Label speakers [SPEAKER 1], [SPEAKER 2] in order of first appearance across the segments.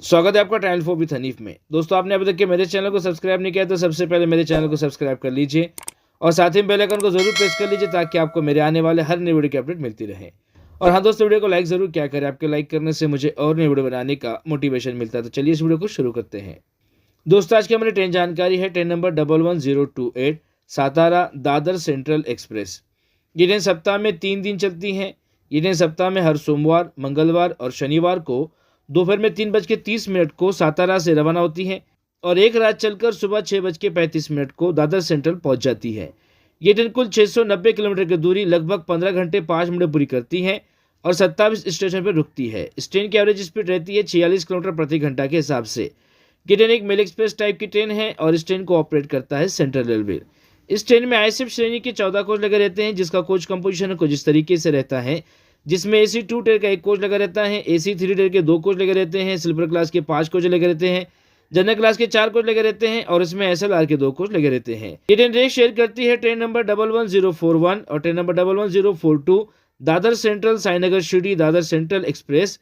[SPEAKER 1] स्वागत है आपका ट्रैवल फॉर विद हनीफ में। दोस्तों, आपने अभी तक के मेरे चैनल को सब्सक्राइब नहीं किया तो सबसे पहले मेरे चैनल को सब्सक्राइब कर लीजिए और साथ ही बेल आइकन को जरूर प्रेस कर लीजिए ताकि आपको मेरे आने वाले हर नई वीडियो की अपडेट मिलती रहे। और हाँ दोस्तों, वीडियो को लाइक जरूर क्या करें, आपके लाइक करने से मुझे और नई वीडियो बनाने का मोटिवेशन मिलता है। तो चलिए इस वीडियो को शुरू करते हैं। दोस्तों, आज की हमारी ट्रेन जानकारी है train number 11028 Satara Dadar central express. ये ट्रेन सप्ताह में 3 दिन चलती है। ये ट्रेन सप्ताह में हर सोमवार, मंगलवार और शनिवार को दोपहर में 3:30 को सातारा से रवाना होती है और एक रात चलकर सुबह 6:35 को दादर सेंट्रल पहुंच जाती है। ये ट्रेन कुल 690 किलोमीटर की दूरी लगभग 15 घंटे 5 मिनट पूरी करती है और 27 स्टेशन पर रुकती है। इस ट्रेन की एवरेज स्पीड रहती है 46 किलोमीटर प्रति घंटा के हिसाब से। ये ट्रेन एक मेल एक्सप्रेस टाइप की ट्रेन है और इस ट्रेन को ऑपरेट करता है सेंट्रल रेलवे। इस ट्रेन में आईएसएफ श्रेणी के 14 कोच लगे रहते हैं, जिसका कोच कंपोजिशन कुछ इस तरीके से रहता है, जिसमें AC 2 टियर का 1 कोच लगा रहता है, AC 3 टियर के 2 कोच लगे रहते हैं, स्लीपर क्लास के 5 कोच लगे रहते हैं, जनरल क्लास के 4 कोच लगे रहते हैं और इसमें SLR के 2 कोच लगे रहते हैं। ये ट्रेन रेक शेयर करती है ट्रेन नंबर 11041 और train number 11042 Dadar central Sainagar Shirdi Dadar central express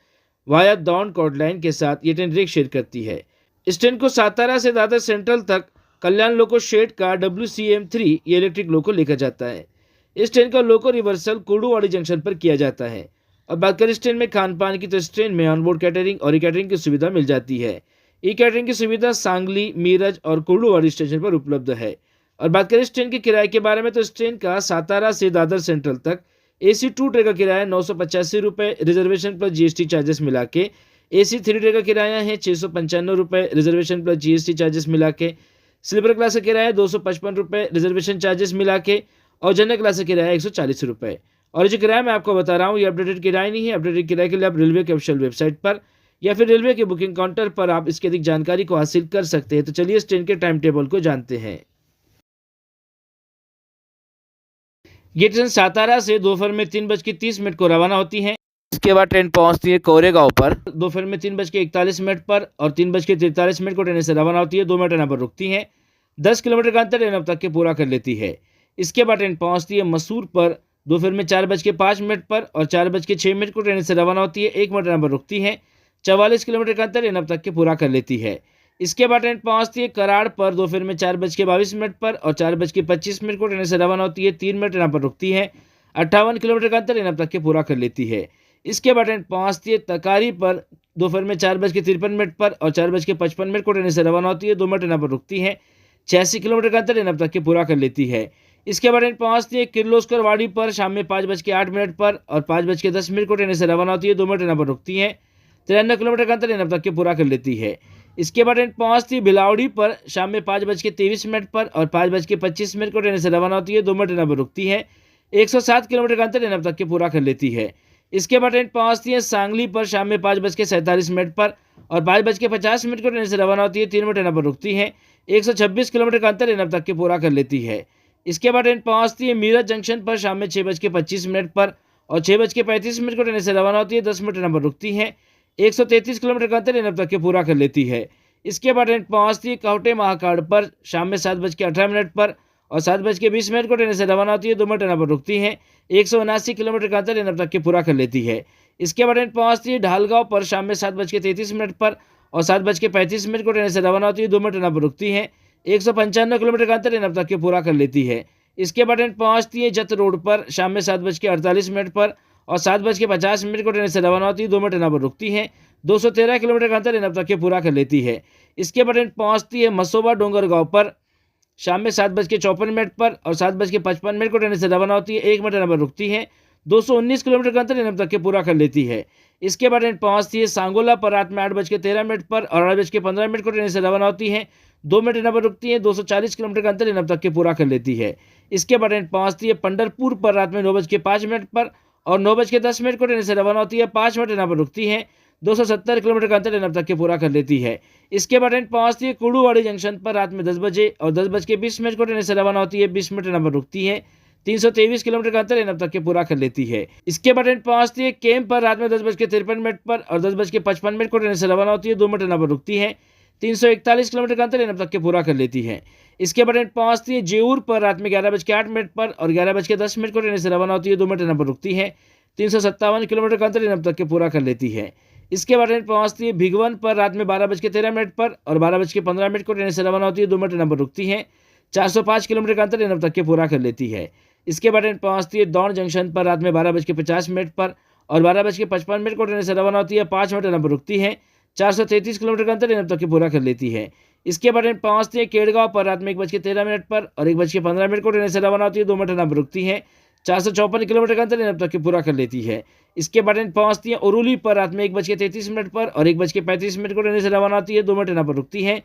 [SPEAKER 1] via Daund chord line के साथ ये ट्रेन रेक शेयर करती है। इस ट्रेन को सातारा से दादर सेंट्रल तक कल्याण लोको शेड का WCM3 ये इलेक्ट्रिक लोको लेकर जाता है। इस ट्रेन का लोको रिवर्सल कुर्डुवाड़ी जंक्शन पर किया जाता है। और बात करें इस ट्रेन में खान पान की, तो इस ट्रेन में ऑनबोर्ड कैटरिंग और ई कैटरिंग की सुविधा मिल जाती है। ई कैटरिंग की सुविधा सांगली, मीरज और कुर्डुवाड़ी स्टेशन पर उपलब्ध है। और बात करें इस ट्रेन के किराए के बारे में, तो इस ट्रेन का सातारा से दादर सेंट्रल तक AC 2 ट्रेन का किराया 985 रुपये रिजर्वेशन प्लस GST चार्जेस मिला के। AC 3 ट्रेन का किराया है 695 रुपये रिजर्वेशन प्लस GST चार्जेस मिला के। स्लीपर क्लास का किराया 255 रुपये रिजर्वेशन चार्जेस मिला के और जनरल क्लास का किराया 140 रुपये। और जो किराया मैं आपको बता रहा हूँ ये अपडेटेड किराया नहीं है। अपडेटेड किराए के लिए आप रेलवे के ऑफिशियल वेबसाइट पर या फिर रेलवे के बुकिंग काउंटर पर आप इसकी अधिक जानकारी को हासिल कर सकते हैं। तो चलिए इस ट्रेन के टाइम टेबल को जानते हैं। ये ट्रेन सातारा से दोपहर में 3:30 को रवाना होती है। इसके बाद ट्रेन पहुंचती है कोरेगांव पर दोपहर में 3:41 पर और 3:43 को ट्रेन से रवाना होती है। 2 मिनट ट्रेन पर रुकती है। 10 किलोमीटर का अंतर ट्रेन अब तक के पूरा कर लेती है। इसके बाद ट्रेन पहुंचती है मसूर पर दोपहर में 4:05 पर और 4:06 को ट्रेन से रवाना होती है। 1 मिनट ट्रेन पर रुकती है। 44 किलोमीटर का अंतर ट्रेन अब तक के पूरा कर लेती है। इसके बाद ट्रेन पहुंचती है कराड़ पर दोपहर में 4:22 पर और 4:25 को ट्रेन से रवाना होती है। 3 मिनट ट्रेन पर रुकती है। 58 किलोमीटर का अंतर ट्रेन अब तक के पूरा कर लेती है। इसके बाद ट्रेन पहुंचती है तकारी पर दोपहर में 4:53 पर और 4:55 को ट्रेन से रवाना होती है। 2 मिनट ट्रेन पर रुकती है। 86 किलोमीटर का अंतर ट्रेन अब तक के पूरा कर लेती है। इसके बाद ट्रेन पहुंचती है किर्लोस्कर वाड़ी पर शाम में 5:08 पर और 5:10 को ट्रेन से रवाना होती है। 2 मिनट ट्रेन पर रुकती है। 93 किलोमीटर का अंतर ट्रेन अब तक के पूरा कर लेती है। इसके बाद ट्रेन पहुंचती है भिलावड़ी पर शाम में 5:23 पर और 5:25 को ट्रेन से रवाना होती है। 2 मिनट ट्रेन पर रुकती है। 107 किलोमीटर का अंतर ट्रेन अब तक के पूरा कर लेती है। इसके बाद ट्रेन पहुंचती है सांगली पर शाम में 5:47 पर और 5:50 को ट्रेन से रवाना होती है। 3 मिनट ट्रेन पर रुकती है। 126 किलोमीटर का अंतर ट्रेन अब तक के पूरा कर लेती है। इसके बाद ट्रेन पहुंचती है मीरज जंक्शन पर शाम में 6:25 पर और 6:35 को ट्रेन से रवाना होती है। 10 मिनट ट्रेन पर रुकती है। 133 किलोमीटर का अंतर ट्रेन अब तक के पूरा कर लेती है। इसके बाद ट्रेन पहुंचती है कावटे महाकाड़ पर शाम में 7:18 पर और 7:20 को ट्रेन से रवाना होती है। 2 मिनट ट्रेन पर रुकती है। 179 किलोमीटर का अंतर ट्रेन अब तक के पूरा कर लेती है। इसके बाद ट्रेन पहुंचती है ढालगांव पर शाम में 7:33 पर और 7:35 को ट्रेन से रवाना होती है। 2 मिनट ट्रेन पर रुकती है। 195 किलोमीटर का अंतर ट्रेन अब तक के पूरा कर लेती है। इसके बाद ट्रेन पहुंचती है जत रोड पर शाम में 7:48 पर और 7:50 को ट्रेन से रवाना होती है। 2 मिनट ट्रेन पर रुकती है। 213 किलोमीटर का अंतर ट्रेन अब तक के पूरा कर लेती है। इसके बाद ट्रेन पहुंचती है मसोबा डोंगरगांव पर शाम में 7:54 पर और 7:55 को ट्रेन से रवाना होती है। 1 मिनट ट्रेन पर रुकती है। 219 किलोमीटर का अंतर ट्रेन अब तक के पूरा कर लेती है। इसके बाद ट्रेन पहुंचती है सांगोला पर रात में 8:13 पर और 8:15 को ट्रेन से रवाना होती है। 2 मिनट ट्रेन पर रुकती है। 240 किलोमीटर का अंतर ट्रेन अब तक के पूरा कर लेती है। इसके बाद ट्रेन पहुंचती है पंढरपुर पर रात में 9:05 पर और 9:10 को ट्रेन से रवाना होती है। 5 मिनट ट्रेन पर रुकती है। 270 किलोमीटर का अंतर ट्रेन अब तक के पूरा कर लेती है। इसके बाद ट्रेन पहुंचती है कुर्डुवाड़ी जंक्शन पर रात में 10 बजे और 10:20 को ट्रेन से रवाना होती है। 20 मिनट ट्रेन पर रुकती है। 323 किलोमीटर का अंतर ट्रेन अब तक के पूरा कर लेती है। इसके बाद ट्रेन पहुंचती है कैंप पर रात में 10:53 पर और 10:55 को ट्रेन से रवाना होती है। 2 मिनट ट्रेन पर रुकती है। 341 किलोमीटर का अंतर ट्रेन अब तक के पूरा कर लेती है। इसके बाद ट्रेन पहुंचती है जेऊर पर रात में 11:08 पर और 11:10 को ट्रेन से रवाना होती है। 2 मिनट ट्रेन पर रुकती है। 357 किलोमीटर का अंतर ट्रेन अब तक के पूरा कर लेती है। इसके बाद ट्रेन पहुंचती है भिगवन पर रात में 12:13 पर और 12:15 को ट्रेन से रवाना होती है। 2 मिनट ट्रेन पर रुकती है। 405 किलोमीटर का अंतर ट्रेन अब तक के पूरा कर लेती है। इसके बाद ट्रेन पहुंचती है दौड़ जंक्शन पर रात में 12:50 पर और 12:55 को ट्रेन से रवाना होती है। 5 मिनट ट्रेन पर रुकती है। 433 किलोमीटर का अंतर ट्रेन अब तक के पूरा कर लेती है। इसके बाद ट्रेन पहुंचती है केड़गांव पर रात में 1:13 पर और 1:15 को ट्रेन से रवाना होती है। 2 मिनट ट्रेन पर रुकती है। 454 किलोमीटर का अंतर ट्रेन अब तक के पूरा कर लेती है। इसके बाद ट्रेन पहुंचती है उरुली पर रात में 1:33 पर और 1:35 को ट्रेन से रवाना होती है। 2 मिनट ट्रेन पर रुकती है।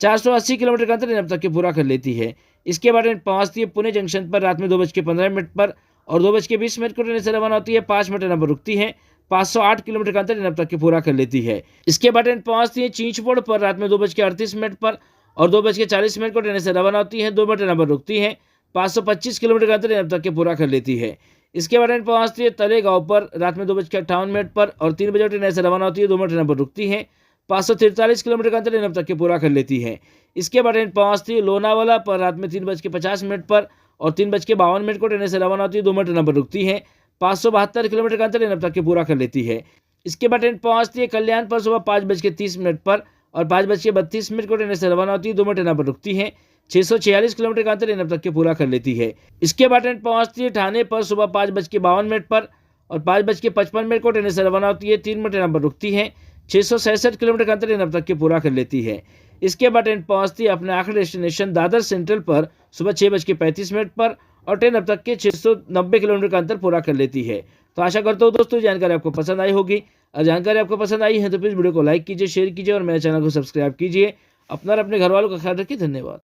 [SPEAKER 1] 480 किलोमीटर का अंतर ट्रेन अब तक के पूरा कर लेती है। इसके बाद ट्रेन पहुंचती है पुणे जंक्शन पर रात में 2:15 पर और 2:20 को ट्रेन से रवाना होती है। 5 मिनट ट्रेन पर रुकती है। 508 किलोमीटर का अंतर ट्रेन अब तक के पूरा कर लेती है। इसके बाद ट्रेन पहुंचती है चींचपोड़ पर रात में 2:38 पर और 2:40 को ट्रेन से रवाना होती है। 2 मिनट ट्रेन पर रुकती है। 525 किलोमीटर का अंतर ट्रेन अब तक के पूरा कर लेती है। इसके बाद ट्रेन पहुंचती है तलेगांव पर रात में 2:58 पर और 3 बजे ट्रेन से रवाना होती है। 2 मिनट ट्रेन पर रुकती है। 543 किलोमीटर का अंतर ट्रेन अब तक के पूरा कर लेती है। इसके बाद ट्रेन पहुंचती है लोनावाला पर रात में 3:50 पर और 3:52 को ट्रेन से रवाना होती है। 2 मिनट ट्रेन पर रुकती है। 572 किलोमीटर का अंतर ट्रेन अब तक के पूरा कर लेती है। इसके बाद ट्रेन पहुंचती है कल्याण पर सुबह 5:30 पर और 5:32 को ट्रेन से रवाना होती है। 2 मिनट ट्रेन पर रुकती है। 646 किलोमीटर का अंतर ट्रेन अब तक के पूरा कर लेती है। इसके बाद ट्रेन पहुंचती है ठाणे पर सुबह 5:52 पर और 5:55 को ट्रेन से रवाना होती है। 3 मिनट ट्रेन पर रुकती है। 667 किलोमीटर का अंतर ट्रेन अब तक के पूरा कर लेती है। इसके बाद ट्रेन पहुंचती है अपने आखिरी डेस्टिनेशन दादर सेंट्रल पर सुबह 6:35 पर और ट्रेन अब तक के 690 किलोमीटर का अंतर पूरा कर लेती है। तो आशा करता हूँ दोस्तों जानकारी आपको पसंद आई होगी। अगर जानकारी आपको पसंद आई है तो प्लीज़ वीडियो को लाइक कीजिए, शेयर कीजिए और मेरे चैनल को सब्सक्राइब कीजिए। अपना और अपने घर वालों का ख्याल रखिए। धन्यवाद।